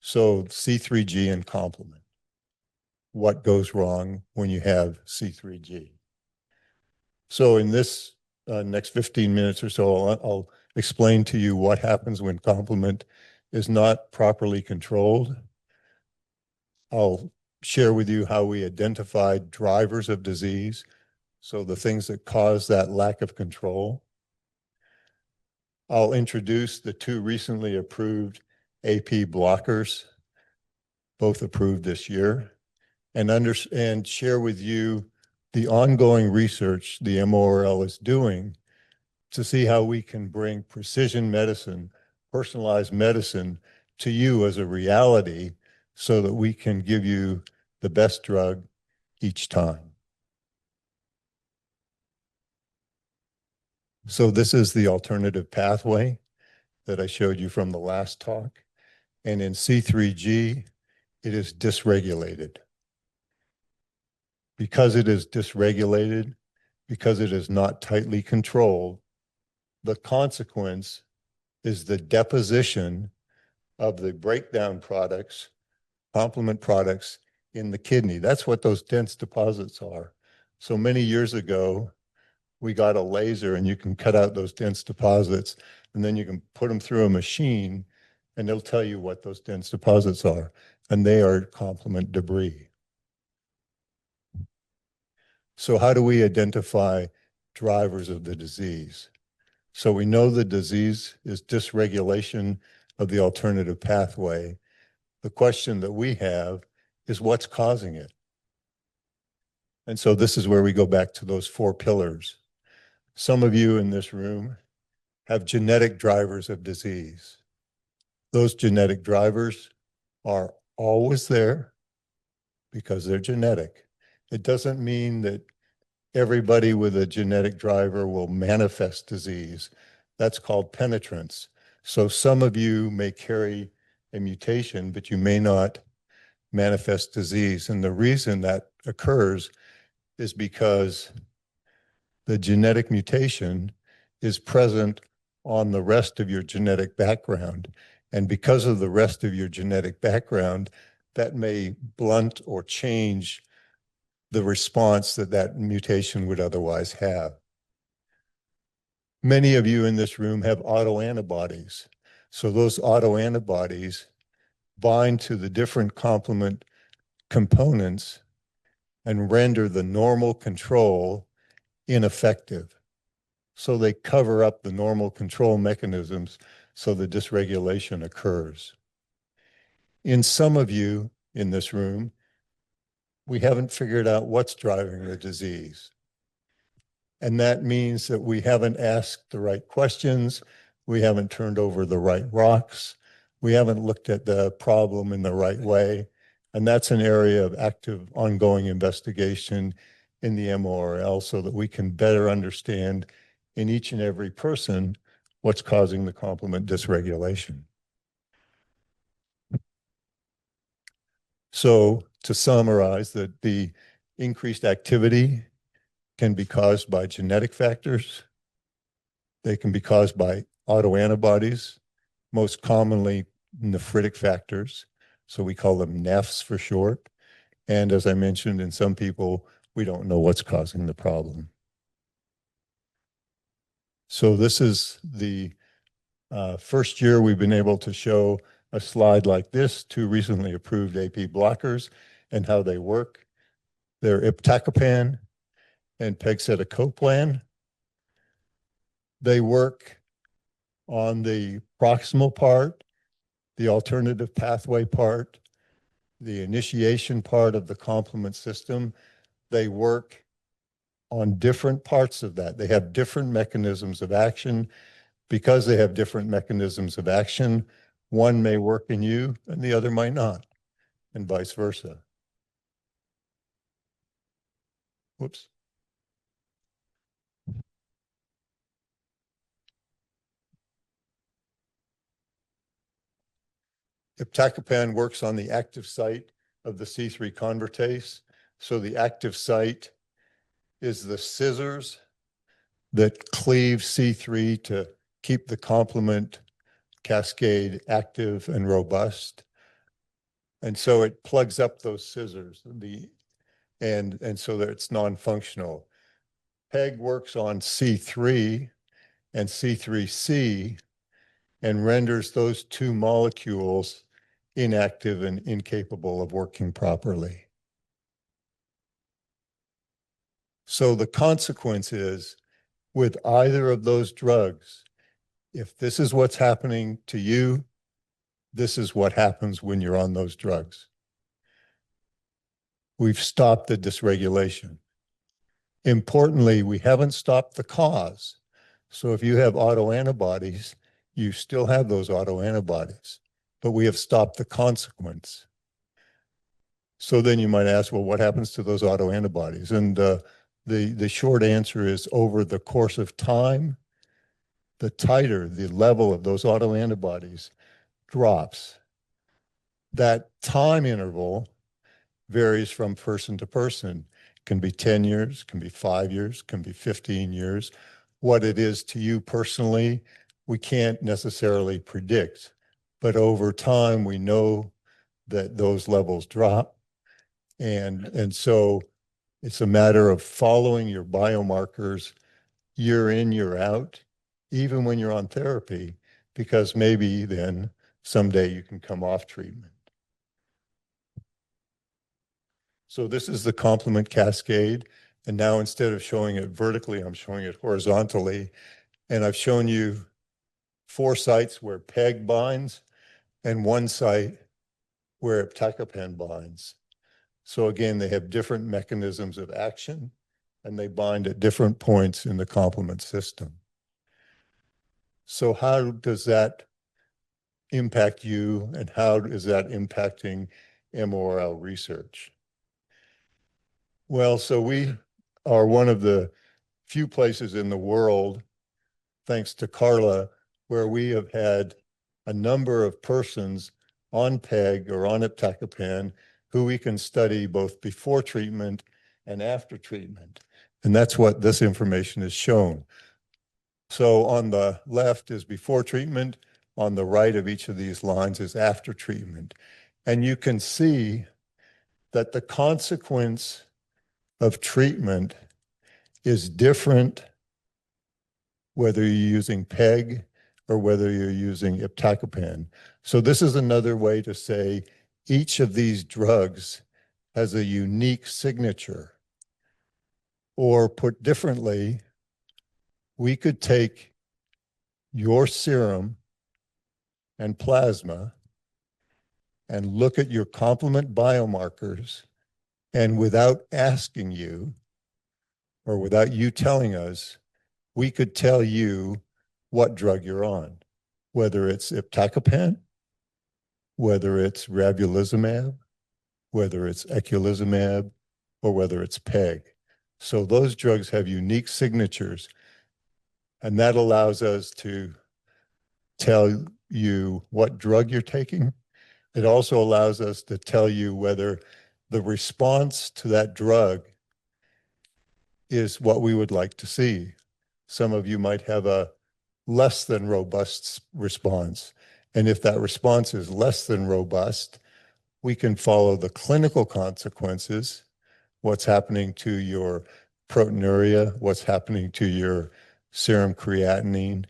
So C3G and complement. What goes wrong when you have C3G? So in this next 15 minutes or so, I'll explain to you what happens when complement is not properly controlled. I'll share with you how we identified drivers of disease, so the things that cause that lack of control. I'll introduce the two recently approved AP blockers, both approved this year, and share with you the ongoing research the MORL is doing to see how we can bring precision medicine, personalized medicine to you as a reality so that we can give you the best drug each time. So this is the alternative pathway that I showed you from the last talk. And in C3G, it is dysregulated. Because it is dysregulated, because it is not tightly controlled, the consequence is the deposition of the breakdown products, complement products in the kidney. That's what those dense deposits are. So many years ago, we got a laser and you can cut out those dense deposits and then you can put them through a machine and it'll tell you what those dense deposits are. And they are complement debris. So how do we identify drivers of the disease? So we know the disease is dysregulation of the alternative pathway. The question that we have is what's causing it? And so this is where we go back to those four pillars. Some of you in this room have genetic drivers of disease. Those genetic drivers are always there because they're genetic. It doesn't mean that everybody with a genetic driver will manifest disease. That's called penetrance. So some of you may carry a mutation, but you may not manifest disease. And the reason that occurs is because the genetic mutation is present on the rest of your genetic background. And because of the rest of your genetic background, that may blunt or change the response that that mutation would otherwise have. Many of you in this room have autoantibodies. So those autoantibodies bind to the different complement components and render the normal control ineffective. So they cover up the normal control mechanisms so the dysregulation occurs. In some of you in this room, we haven't figured out what's driving the disease. And that means that we haven't asked the right questions, we haven't turned over the right rocks, we haven't looked at the problem in the right way. And that's an area of active ongoing investigation in the MORL so that we can better understand in each and every person what's causing the complement dysregulation. So to summarize, that the increased activity can be caused by genetic factors. They can be caused by autoantibodies, most commonly nephritic factors. So we call them NEFs for short. And as I mentioned, in some people, we don't know what's causing the problem. So this is the first year we've been able to show a slide like this, two recently approved AP blockers and how they work. They're iptacopan and pegcetacoplan. They work on the proximal part, the alternative pathway part, the initiation part of the complement system. They work on different parts of that. They have different mechanisms of action. Because they have different mechanisms of action, one may work in you and the other might not, and vice versa. Whoops. Iptacopan works on the active site of the C3 convertase. So the active site is the scissors that cleave C3 to keep the complement cascade active and robust. And so it plugs up those scissors, and so that it's non-functional. PEG works on C3 and C3C and renders those two molecules inactive and incapable of working properly. So the consequence is, with either of those drugs, if this is what's happening to you, this is what happens when you're on those drugs. We've stopped the dysregulation. Importantly, we haven't stopped the cause. So if you have autoantibodies, you still have those autoantibodies, but we have stopped the consequence. So then you might ask, well, what happens to those autoantibodies? And the short answer is, over the course of time, the titer, the level of those autoantibodies drops. That time interval varies from person to person. It can be 10 years, can be 5 years, can be 15 years. What it is to you personally, we can't necessarily predict. But over time, we know that those levels drop. And so it's a matter of following your biomarkers year in, year out, even when you're on therapy, because maybe then someday you can come off treatment. So this is the complement cascade. And now instead of showing it vertically, I'm showing it horizontally. And I've shown you 4 sites where PEG binds and 1 site where iptacopan binds. So again, they have different mechanisms of action and they bind at different points in the complement system. So how does that impact you, and how is that impacting MORL research? Well, so we are one of the few places in the world, thanks to Carla, where we have had a number of persons on PEG or on iptacopan who we can study both before treatment and after treatment. And that's what this information is shown. So on the left is before treatment, on the right of each of these lines is after treatment. And you can see that the consequence of treatment is different whether you're using PEG or whether you're using iptacopan. So this is another way to say each of these drugs has a unique signature. Or put differently, we could take your serum and plasma and look at your complement biomarkers, and without asking you or without you telling us, we could tell you what drug you're on, whether it's iptacopan, whether it's ravulizumab, whether it's eculizumab, or whether it's PEG. So those drugs have unique signatures, and that allows us to tell you what drug you're taking. It also allows us to tell you whether the response to that drug is what we would like to see. Some of you might have a less than robust response. And if that response is less than robust, we can follow the clinical consequences, what's happening to your proteinuria, what's happening to your serum creatinine,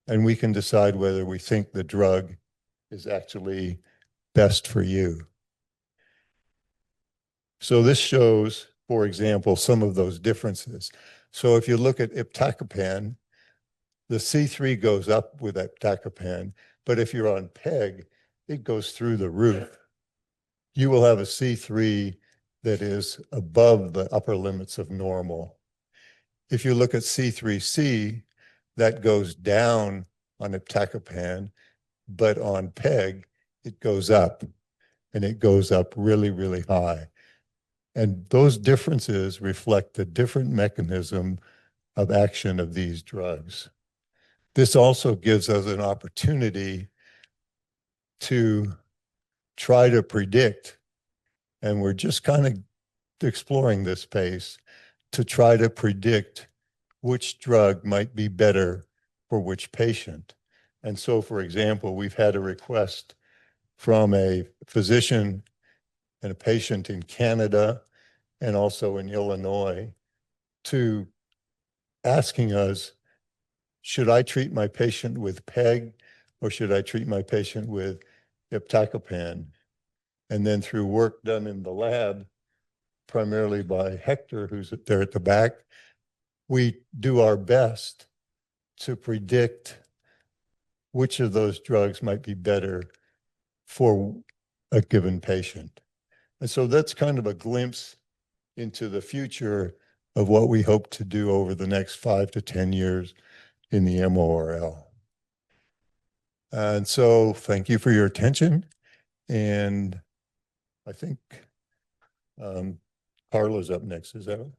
and we can decide whether we think the drug is actually best for you. So this shows, for example, some of those differences. So if you look at iptacopan, the C3 goes up with iptacopan, but if you're on PEG, it goes through the roof. You will have a C3 that is above the upper limits of normal. If you look at C3C, that goes down on iptacopan, but on PEG, it goes up, and it goes up really, really high. And those differences reflect the different mechanism of action of these drugs. This also gives us an opportunity to try to predict, and we're just kind of exploring this space, to try to predict which drug might be better for which patient. And so, for example, we've had a request from a physician and a patient in Canada and also in Illinois to asking us, should I treat my patient with PEG or should I treat my patient with iptacopan? And then through work done in the lab, primarily by Hector, who's there at the back, we do our best to predict which of those drugs might be better for a given patient. And so that's kind of a glimpse into the future of what we hope to do over the next 5 to 10 years in the MORL. And so thank you for your attention. And I think Carla's up next. Is that